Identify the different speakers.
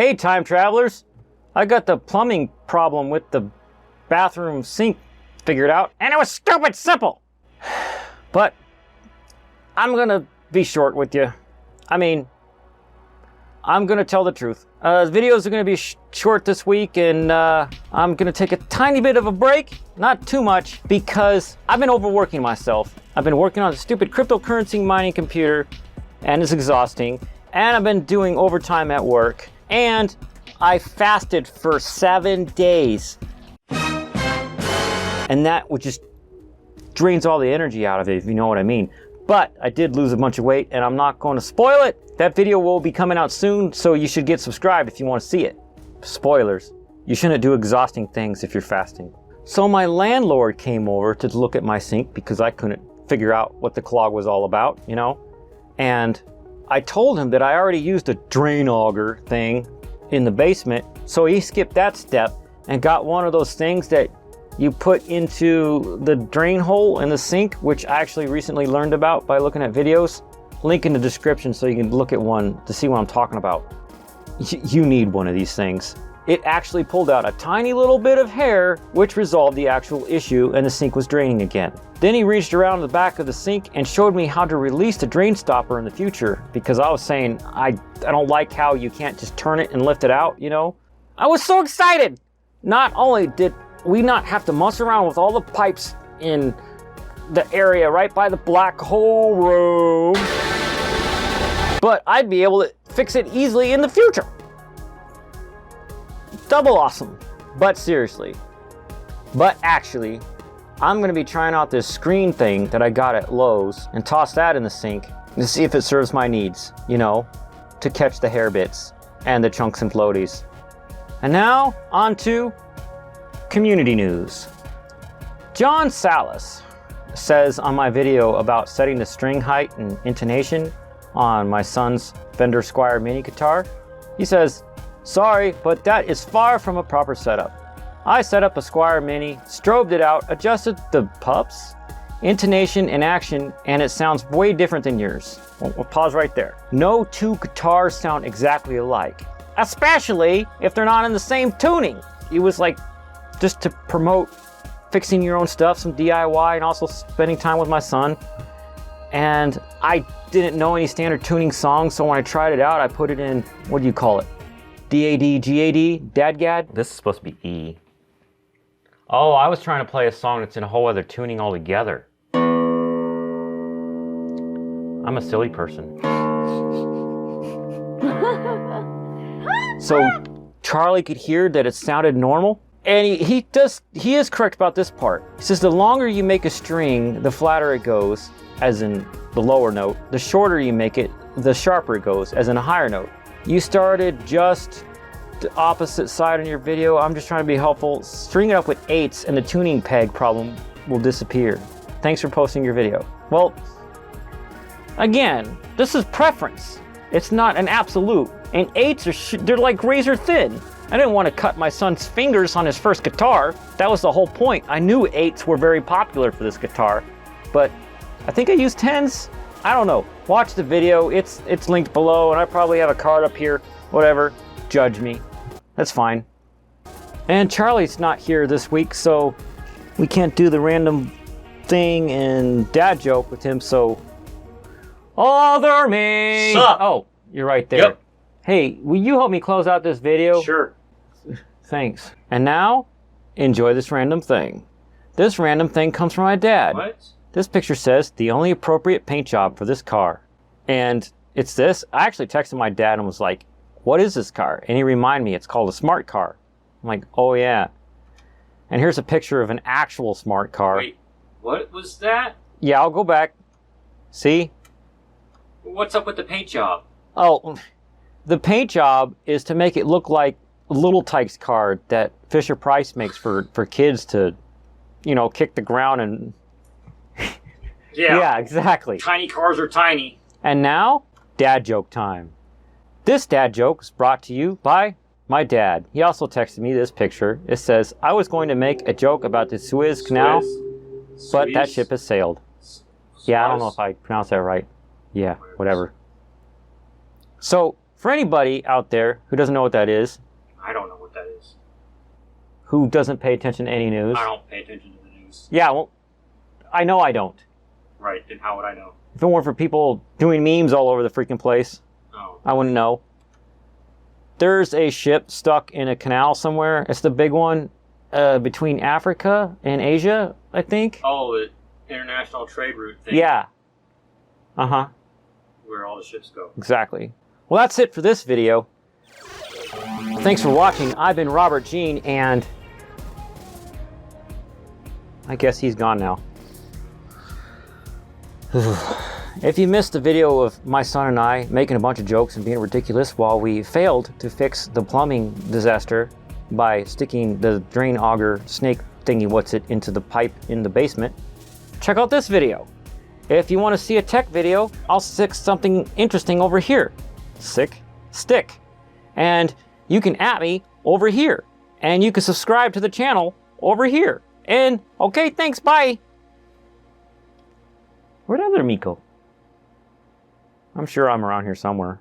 Speaker 1: Hey, time travelers! I got the plumbing problem with the bathroom sink figured out, and it was stupid simple! But I'm gonna be short with you. I mean, I'm gonna tell the truth. Videos are gonna be short this week, and I'm gonna take a tiny bit of a break, not too much, because I've been overworking myself. I've been working on a stupid cryptocurrency mining computer, and it's exhausting. And I've been doing overtime at work, and I fasted for 7 days. And that would just drains all the energy out of it, if you know what I mean. But I did lose a bunch of weight, and I'm not going to spoil it. That video will be coming out soon, so you should get subscribed if you want to see it. Spoilers. You shouldn't do exhausting things if you're fasting. So my landlord came over to look at my sink because I couldn't figure out what the clog was all about, you know? And I told him that I already used a drain auger thing in the basement, so he skipped that step and got one of those things that you put into the drain hole in the sink, which I actually recently learned about by looking at videos. Link in the description so you can look at one to see what I'm talking about. You need one of these things. It actually pulled out a tiny little bit of hair, which resolved the actual issue, and the sink was draining again. Then he reached around the back of the sink and showed me how to release the drain stopper in the future, because I was saying I don't like how you can't just turn it and lift it out, you know? I was so excited! Not only did we not have to muss around with all the pipes in the area right by the black hole room, but I'd be able to fix it easily in the future. Double awesome. But seriously, actually, I'm gonna be trying out this screen thing that I got at Lowe's and toss that in the sink to see if it serves my needs, you know, to catch the hair bits and the chunks and floaties. And now, on to community news. John Salas says on my video about setting the string height and intonation on my son's Fender Squier Mini guitar, he says, "Sorry, but that is far from a proper setup. I set up a Squier Mini, strobed it out, adjusted the pups, intonation, and action, and it sounds way different than yours." We'll pause right there. No two guitars sound exactly alike, especially if they're not in the same tuning. It was like just to promote fixing your own stuff, some DIY, and also spending time with my son. And I didn't know any standard tuning songs, so when I tried it out, I put it in, what do you call it? D-A-D, G-A-D, Dadgad? This is supposed to be E. Oh, I was trying to play a song that's in a whole other tuning altogether. I'm a silly person. So Charlie could hear that it sounded normal, and he is correct about this part. He says the longer you make a string, the flatter it goes, as in the lower note. The shorter you make it, the sharper it goes, as in a higher note. You started just the opposite side in your video. I'm just trying to be helpful. String it up with 8s and the tuning peg problem will disappear. Thanks for posting your video. Well, again, this is preference. It's not an absolute. And 8s they're like razor thin. I didn't want to cut my son's fingers on his first guitar. That was the whole point. I knew 8s were very popular for this guitar, but I think I used 10s. I don't know. Watch the video. It's linked below, and I probably have a card up here. Whatever. Judge me. That's fine. And Charlie's not here this week, so we can't do the random thing and dad joke with him, so other me.
Speaker 2: Sup?
Speaker 1: Oh, you're right there.
Speaker 2: Yep.
Speaker 1: Hey, will you help me close out this video?
Speaker 2: Sure.
Speaker 1: Thanks. And now, enjoy this random thing. This random thing comes from my dad.
Speaker 2: What?
Speaker 1: This picture says, the only appropriate paint job for this car. And it's this. I actually texted my dad and was like, what is this car? And he reminded me it's called a smart car. I'm like, oh yeah. And here's a picture of an actual smart car.
Speaker 2: Wait, what was that?
Speaker 1: Yeah, I'll go back. See?
Speaker 2: What's up with the paint job?
Speaker 1: Oh, the paint job is to make it look like Little Tykes car that Fisher-Price makes for kids to, you know, kick the ground and... Yeah, exactly.
Speaker 2: Tiny cars are tiny.
Speaker 1: And now, dad joke time. This dad joke is brought to you by my dad. He also texted me this picture. It says, I was going to make a joke about the Suez Canal, but that ship has sailed. Yeah, I don't know if I pronounced that right. Yeah, whatever. So, for anybody out there who doesn't know what that is,
Speaker 2: I don't know what that is.
Speaker 1: who doesn't pay attention to any news.
Speaker 2: I don't pay attention to the news.
Speaker 1: Yeah, well, I know I don't.
Speaker 2: Right, then how would I know?
Speaker 1: If it weren't for people doing memes all over the freaking place,
Speaker 2: Oh.
Speaker 1: I wouldn't know. There's a ship stuck in a canal somewhere. It's the big one between Africa and Asia, I think.
Speaker 2: Oh, the international trade route thing.
Speaker 1: Yeah. Uh-huh.
Speaker 2: Where all the ships go.
Speaker 1: Exactly. Well, that's it for this video. Thanks for watching. I've been Robert Gene, and I guess he's gone now. If you missed the video of my son and I making a bunch of jokes and being ridiculous while we failed to fix the plumbing disaster by sticking the drain auger snake thingy what's-it into the pipe in the basement, check out this video. If you want to see a tech video, I'll stick something interesting over here. Stick. And you can at me over here. And you can subscribe to the channel over here. And, okay, thanks, bye. Where'd other Miko? I'm sure I'm around here somewhere.